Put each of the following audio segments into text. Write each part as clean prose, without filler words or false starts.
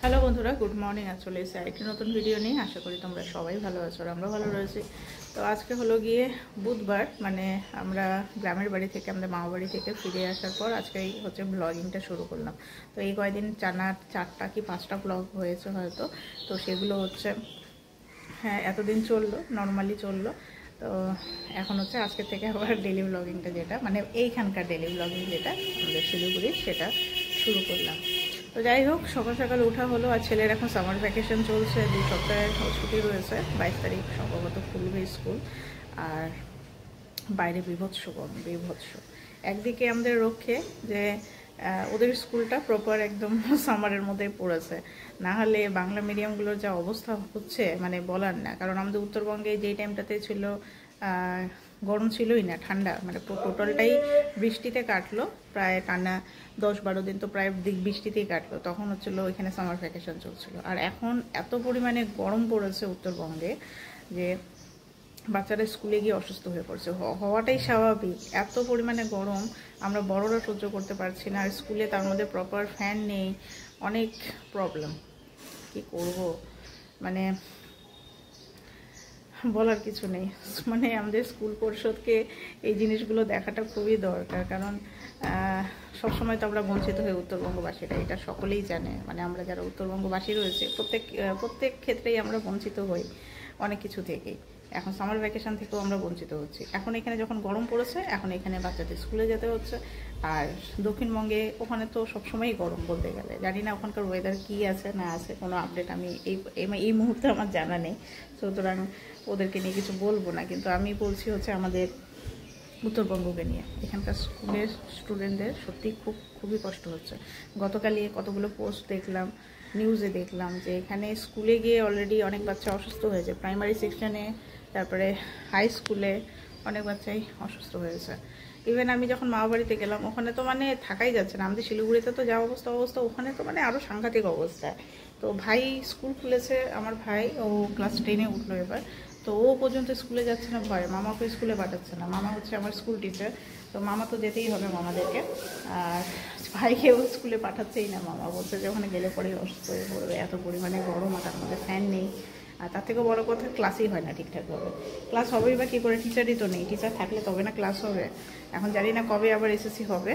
Hello বন্ধুরা, good morning. চলে এসে আরেকটি নতুন ভিডিও নিয়ে। আশা করি তোমরা সবাই ভালো আছো আর আমরা ভালো রয়েছি। তো আজকে হলো গিয়ে বুধবার, মানে আমরা গ্রামের বাড়ি থেকে, আমাদের মামা বাড়ি থেকে ফিরে আসার পর আজকেই হচ্ছে ব্লগিংটা শুরু করলাম। তো এই কয়েকদিন চারটা কি পাঁচটা ব্লগ হয়েছে হয়তো। তো সেগুলো হচ্ছে হ্যাঁ এতদিন চললো, নর্মালি চললো। তো এখন হচ্ছে আজকে থেকে আবার ডেলি ব্লগিংটা, যেটা মানে এইখানকার ডেলি ব্লগিং যেটা আমাদের শিলিগুড়ির, সেটা শুরু করলাম। তো যাই হোক, সকাল সকাল ওঠা হলো। আর ছেলের এখন সামার ভ্যাকেশন চলছে, 2 সপ্তাহের ছুটি রয়েছে। 22 তারিখ সম্ভবত খুলবে স্কুল। আর বাইরে বিভৎস একদিকে আমাদের রক্ষে যে ওদের স্কুলটা প্রপার একদম সামারের মধ্যেই পড়েছে, না হলে বাংলা মিডিয়ামগুলোর যা অবস্থা হচ্ছে মানে বলার না। কারণ আমাদের উত্তরবঙ্গে যেই টাইমটাতে ছিল গরম ছিলই না, ঠান্ডা, মানে টোটালটাই বৃষ্টিতে কাটলো। প্রায় টানা 10-12 দিন তো প্রায় বৃষ্টিতেই কাটলো। তখন হচ্ছিলো এখানে সামার ভ্যাকেশন চলছিল। আর এখন এত পরিমাণে গরম পড়েছে উত্তরবঙ্গে যে বাচ্চারা স্কুলে গিয়ে অসুস্থ হয়ে পড়ছে। হওয়াটাই স্বাভাবিক, এত পরিমাণে গরম আমরা বড়রা সহ্য করতে পারছি না। আর স্কুলে তার মধ্যে প্রপার ফ্যান নেই, অনেক প্রবলেম। কি করব, মানে বলার কিছু নেই। মানে আমাদের স্কুল পরিষদকে এই জিনিসগুলো দেখাটা খুবই দরকার। কারণ সবসময় তো আমরা বঞ্চিত হই উত্তরবঙ্গবাসীরা, এটা সকলেই জানে। মানে আমরা যারা উত্তরবঙ্গবাসী রয়েছে প্রত্যেক ক্ষেত্রেই আমরা বঞ্চিত হই অনেক কিছু থেকেই। এখন সামার ভ্যাকেশন থেকেও আমরা বঞ্চিত হচ্ছি। এখন এখানে যখন গরম পড়েছে, এখন এখানে বাচ্চাদের স্কুলে যেতে হচ্ছে। আর দক্ষিণবঙ্গে ওখানে তো সবসময়ই গরম বলতে গেলে। জানি না ওখানকার ওয়েদার কী আছে না আছে, কোনো আপডেট আমি এই মুহূর্তে আমার জানা নেই। সুতরাং ওদেরকে নিয়ে কিছু বলবো না। কিন্তু আমি বলছি হচ্ছে আমাদের উত্তরবঙ্গকে নিয়ে। এখানকার স্কুলের স্টুডেন্টদের সত্যি খুবই কষ্ট হচ্ছে। গতকালই কতগুলো পোস্ট দেখলাম, নিউজে দেখলাম যে এখানে স্কুলে গিয়ে অলরেডি অনেক বাচ্চা অসুস্থ হয়েছে। প্রাইমারি সেকশনে, তারপরে হাই স্কুলে অনেক বাচ্চাই অসুস্থ হয়েছে। ইভেন আমি যখন মামা বাড়িতে গেলাম, ওখানে তো মানে থাকাই যাচ্ছে না। আমাদের শিলিগুড়িতে তো যা অবস্থা, ওখানে তো মানে আরও সাংঘাতিক অবস্থা। তো ভাই স্কুল খুলেছে, আমার ভাই ও ক্লাস 10-এ উঠলো এবার। তো ও পর্যন্ত স্কুলে যাচ্ছে না ভয়, মামাকে স্কুলে পাঠাচ্ছে না। মামা হচ্ছে আমার স্কুল টিচার, তো মামা তো যেতেই হবে মামাদেরকে। আর ভাইকেও স্কুলে পাঠাচ্ছেই না। মামা বলছে যে ওখানে গেলে পরেই অসুস্থ হয়ে পড়বে, এত পরিমাণে গরম, আর তার মধ্যে ফ্যান নেই। আর তার থেকেও বড়ো কথা, ক্লাসই হয় না ঠিকঠাকভাবে। ক্লাস হবেই বা কী করে, টিচারই তো নেই। টিচার থাকলে তবে না ক্লাস হবে। এখন জানি না কবে আবার এসএসসি হবে।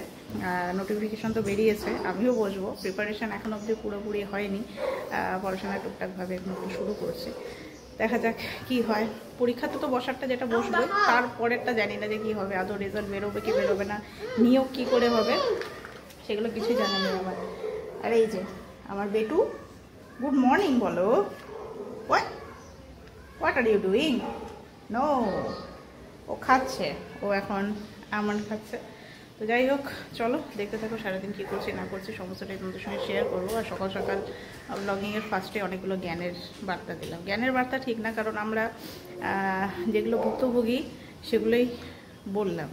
নোটিফিকেশন তো বেরিয়েছে, আমিও বসবো। প্রিপারেশান এখন অবধি পুরোপুরি হয়নি, পড়াশোনা টুকটাকভাবে একটু শুরু করছি। দেখা যাক কি হয়। পরীক্ষাতে তো বসারটা যেটা বসবে, তারপরেরটা জানি না যে কী হবে, আদৌ রেজাল্ট বেরোবে কি বেরোবে না, নিয়োগ কী করে হবে, সেগুলো কিছুই জানা নেই আমার। আর এই যে আমার বেটু, গুড মর্নিং বলো। What are you doing? No, ও খাচ্ছে, ও এখন আমন্ড খাচ্ছে। তো যাই হোক, চলো দেখতে থাকো সারাদিন কী করছি না করছি, সমস্তটাই তোমাদের সঙ্গে শেয়ার করবো। আর সকাল সকাল ব্লগিংয়ের ফার্স্টে অনেকগুলো জ্ঞানের বার্তা দিলাম। জ্ঞানের বার্তা ঠিক না, কারণ আমরা যেগুলো ভুক্তভোগী সেগুলোই বললাম।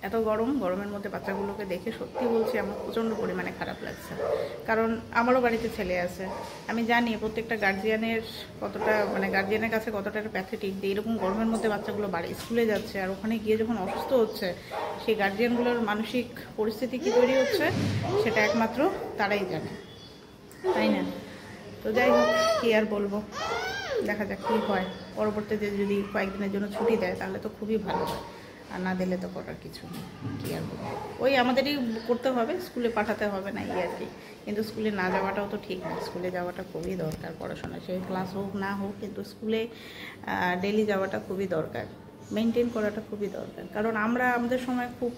এত গরমের মধ্যে বাচ্চাগুলোকে দেখে সত্যি বলছি আমার প্রচণ্ড পরিমাণে খারাপ লাগছে। কারণ আমারও বাড়িতে ছেলে আছে, আমি জানি প্রত্যেকটা গার্জিয়ানের কতটা, মানে গার্জিয়ানের কাছে কতটা একটা প্যাথেটিক যে এরকম গরমের মধ্যে বাচ্চাগুলো বাড়ি স্কুলে যাচ্ছে, আর ওখানে গিয়ে যখন অসুস্থ হচ্ছে, সেই গার্জিয়ানগুলোর মানসিক পরিস্থিতি কী তৈরি হচ্ছে সেটা একমাত্র তারাই জানে, তাই না? তো যাই হোক, কী আর বলবো, দেখা যাক কী হয়। পরবর্তীতে যদি কয়েকদিনের জন্য ছুটি দেয় তাহলে তো খুবই ভালো হয়, আর না দিলে তো করার কিছু নেই। কী আর বলবো, ওই আমাদেরই করতে হবে, স্কুলে পাঠাতে হবে না, এই আর কি। কিন্তু স্কুলে না যাওয়াটাও তো ঠিক না, স্কুলে যাওয়াটা খুবই দরকার। পড়াশোনা সেই ক্লাস হোক না হোক, কিন্তু স্কুলে ডেলি যাওয়াটা খুবই দরকার, মেনটেন করাটা খুবই দরকার। কারণ আমরা আমাদের সময় খুব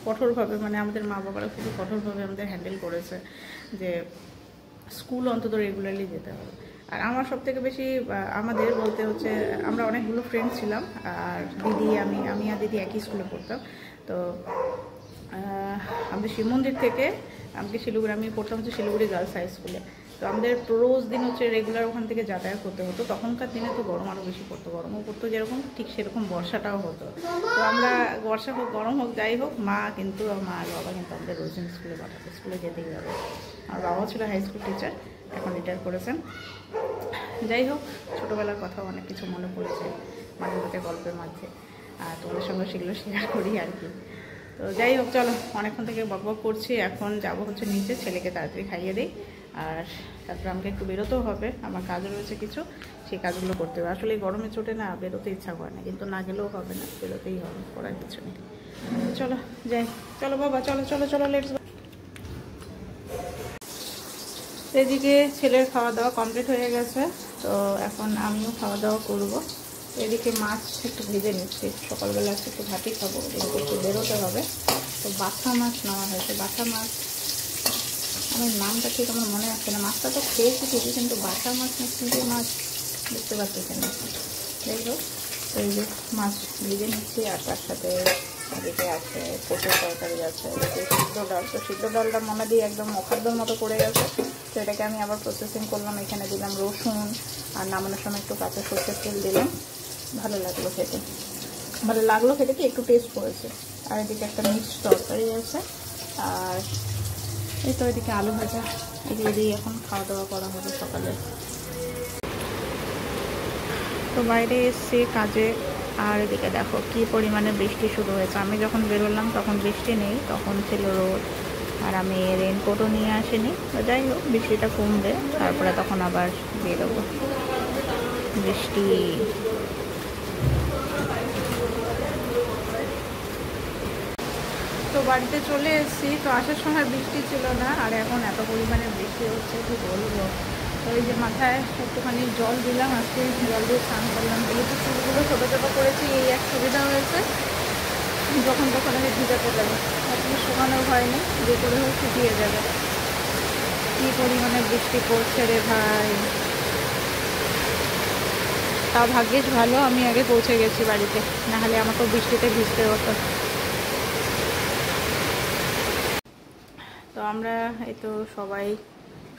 কঠোরভাবে, মানে আমাদের মা বাবারা খুবই কঠোরভাবে আমাদের হ্যান্ডেল করেছে যে স্কুল অন্তত রেগুলারলি যেতে হবে। আর আমার সবথেকে বেশি আমাদের বলতে হচ্ছে, আমরা অনেকগুলো ফ্রেন্ড ছিলাম, আর দিদি আমি আর দিদি একই স্কুলে পড়তাম। তো আমাদের শিব মন্দির থেকে আমাকে শিলিগুড়ি, আমি পড়তাম হচ্ছে শিলিগুড়ি গার্লস হাই স্কুলে। তো আমাদের রোজ দিন হচ্ছে রেগুলার ওখান থেকে যাতায়াত করতে হতো। তখনকার দিনে তো গরম আরও বেশি পড়তো, গরমও পড়তো যেরকম, ঠিক সেরকম বর্ষাটাও হতো। তো আমরা বর্ষা হোক গরম হোক যাই হোক, মা আর বাবা কিন্তু আমাদের রোজ দিন স্কুলে পাঠাতো, স্কুলে যেতেই হবে। আমার বাবাও ছিল হাই স্কুল টিচার, এখন রিটায়ার করেছেন। যাই হোক, ছোটোবেলার কথাও অনেক কিছু মনে পড়েছে মাঝে মাঝে গল্পের মাঝে, আর তোমাদের সঙ্গে সেগুলো শেয়ার করি আর কি। তো যাই হোক, চলো অনেকক্ষণ থেকে বকবক করছি, এখন যাবো হচ্ছে নিচে, ছেলেকে তাড়াতাড়ি খাইয়ে দিই, আর তারপরে আমাকে একটু বেরোতেও হবে, আমার কাজ রয়েছে কিছু, সেই কাজগুলো করতে হবে। আসলে এই গরমে চোটে না বেরোতে ইচ্ছা করে না, কিন্তু না গেলেও হবে না, বেরোতেই হবে, করার কিছু নেই। চলো যাই, চলো বাবা, চলো চলো চলো, লেটস। এদিকে ছেলের খাওয়া দাওয়া কমপ্লিট হয়ে গেছে, তো এখন আমিও খাওয়া দাওয়া করব। এদিকে মাছ একটু ভেজে নিচ্ছি, সকালবেলা একটু ভাতই খাবো, এদিকে একটু বেরোতে হবে। তো বাছা মাছ নেওয়া হয়েছে, বাছা মাছ, আমার নামটা ঠিক আমার মনে আসছে না। মাছটা তো খেয়েছি ঠিকই, কিন্তু বাছা মাছ না কি মাছ বুঝতে পারতেছি না। যাই হোক, এই যে মাছ ভেজে নিচ্ছি, আর তার সাথে এদিকে আছে পটল তরকারি আছে, এদিকে সিদ্ধ ডাল। তো সিদ্ধ ডালটা মনে দিয়ে একদম অখাদ্যর মতো পড়ে গেছে, তো এটাকে আমি আবার প্রসেসিং করলাম। এখানে দিলাম রসুন, আর নামানোর সময় একটু কাঁচা সরষের তেল দিলাম। ভালো লাগলো খেতে, ভালো লাগলো খেতে, কি একটু টেস্ট করেছে। আর এদিকে একটা মিক্সড তরকারি আছে, আর এই তো এদিকে আলু ভাজা, এগুলো দিয়ে এখন খাওয়া দাওয়া করা হবে সকালে। তো বাইরে এসছি কাজে, আর এদিকে দেখো কি পরিমাণে বৃষ্টি শুরু হয়েছে। আমি যখন বেরোলাম তখন বৃষ্টি নেই, তখন ছিল রোদ, আর আমি রেনকোটও নিয়ে আসিনি। তো যাই হোক, বৃষ্টিটা কমবে তারপরে তখন আবার বেরোবো। বৃষ্টি তো বাড়িতে চলে এসেছি। তো আসার সময় বৃষ্টি ছিল না, আর এখন এত পরিমাণে বৃষ্টি হচ্ছে কি বলবো। তো এই যে মাথায় একটুখানি জল দিলাম, আজকে জল দিয়ে স্নান করলাম। যেহেতু চুলগুলো ছোটো ছোটো করেছি, এই এক সুবিধা হয়েছে, যখন তখন আমি ভিজাতে যাবো, এখন শুকানোর ভয় নেই, যে করে হোক শুকিয়ে যাবে। কী পরিমাণে বৃষ্টি পড়ছে রে ভাই। তাও ভাগ্যিস ভালো আমি আগে পৌঁছে গেছি বাড়িতে, নাহলে আমাকেও বৃষ্টিতে ভিজতে হতো। তো আমরা এই তো সবাই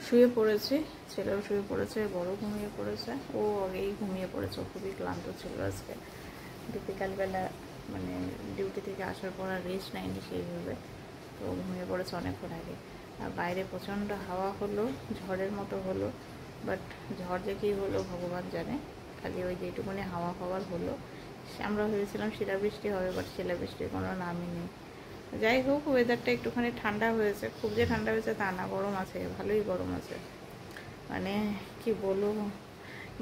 শুয়ে পড়েছি, ছেলেও শুয়ে পড়েছে, বড় ঘুমিয়ে পড়েছে, ও আগেই ঘুমিয়ে পড়েছে, খুবই ক্লান্ত ছিল আজকে। বিকালবেলা মানে ডিউটি থেকে আসার পর আর রেস্ট নেয়নি সেইভাবে, তো ঘুমিয়ে পড়েছে অনেকক্ষণ আগে। আর বাইরে প্রচণ্ড হাওয়া হলো, ঝড়ের মতো হলো, বাট ঝড় যে কী হলো ভগবান জানে। খালি ওই যেটুকুনি হাওয়া খাওয়ার হলো, আমরা ভেবেছিলাম শিলাবৃষ্টি হবে, বাট শিলাবৃষ্টির কোনো নামই নেই। যাই হোক, ওয়েদারটা একটুখানি ঠান্ডা হয়েছে, খুব যে ঠান্ডা হয়েছে তা না, গরম আছে, ভালোই গরম আছে। মানে কি বলবো,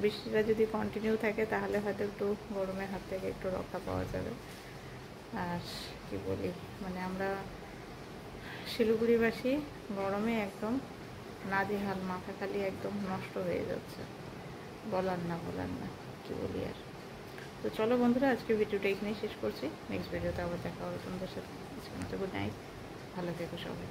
বৃষ্টিটা যদি কন্টিনিউ থাকে তাহলে হয়তো একটু গরমের হাত থেকে একটু রক্ষা পাওয়া যাবে। আর কি বলি, মানে আমরা শিলিগুড়িবাসী গরমে একদম নাজেহাল, মাথা খালি একদম নষ্ট হয়ে যাচ্ছে, বলার না কি বলি আর। তো চলো বন্ধুরা, আজকে ভিডিওটা এখানেই শেষ করছি, নেক্সট ভিডিওতে আবার দেখা হবে তোমাদের সাথে। গুড নাইট, ভালো থেকো সবাই।